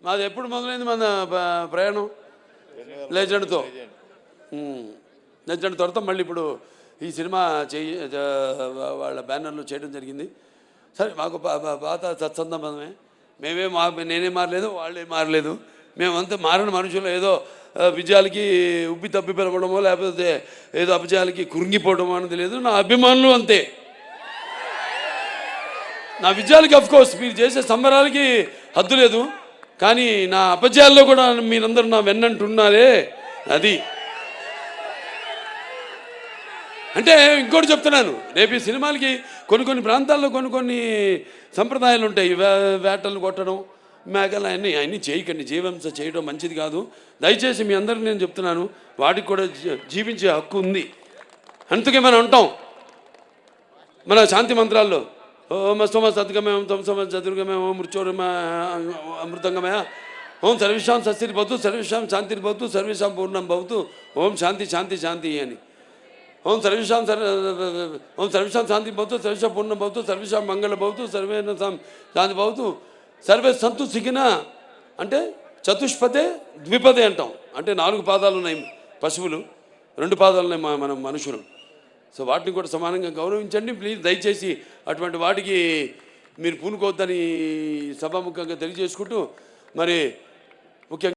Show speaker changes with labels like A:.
A: మాది ఎప్పుడు మొదలైంది మన ప్రయాణం లెజెండ్తో. లెజెండ్ తర్వాత మళ్ళీ ఇప్పుడు ఈ సినిమా వాళ్ళ బ్యానర్లో చేయడం జరిగింది. సరే, మాకు పాత సత్సంబంధమే. నేనే మారలేదు, వాళ్ళే మారలేదు. మేమంతా మారిన మనుషులు. ఏదో విజయాలకి ఉబ్బి తప్పి పిలవడమో లేకపోతే ఏదో అపజయాలకి కురింగిపోవడమో అనేది లేదు. నా అభిమానులు అంతే. నా విజయాలకి అఫ్కోర్స్ మీరు చేసే సంబరాలకి హద్దు లేదు, కానీ నా అపజయాల్లో కూడా మీరందరూ నా వెన్నంటున్నారే. అది అంటే ఇంకోటి చెప్తున్నాను, రేపు ఈ సినిమాలకి కొన్ని ప్రాంతాల్లో కొన్ని సంప్రదాయాలు ఉంటాయి. వేటలు కొట్టడం, మేకలు అన్నీ చేయకండి. జీవహింస చేయడం మంచిది కాదు. దయచేసి మీ అందరికీ నేను చెప్తున్నాను, వాటికి కూడా జీవించే హక్కు ఉంది. అందుకే మనం అంటాం మన శాంతి మంత్రాల్లో, ఓం అస్తమ సద్గమయం తం సమ చతుర్గమయం ఓం మృత్యోర్మ అమృతంగమయ ఓం సర్వేషాం సస్తిర్ భవతు సర్వేషాం శాంతిర్ భవతు సర్వేషాం పూర్ణం భవతు ఓం శాంతి శాంతి శాంతి అని. ఓం సర్వేషాం శాంతి భవతు సర్వేషాం పూర్ణం భవతు సర్వేషాం మంగళ భవతు సర్వేణ శాంతి భవతు సర్వే సంతు సిగిన. అంటే చతుష్పదే ద్విపదే అంటాం. అంటే 4 పాదాలు ఉన్నాయి పశువులు, 2 పాదాలు ఉన్నాయి మనం మనుషులు. సో వాటిని కూడా సమానంగా గౌరవించండి ప్లీజ్. దయచేసి అటువంటి వాటికి మీరు పూనుకోవద్దని సభాముఖంగా తెలియజేసుకుంటూ, మరి ముఖ్యంగా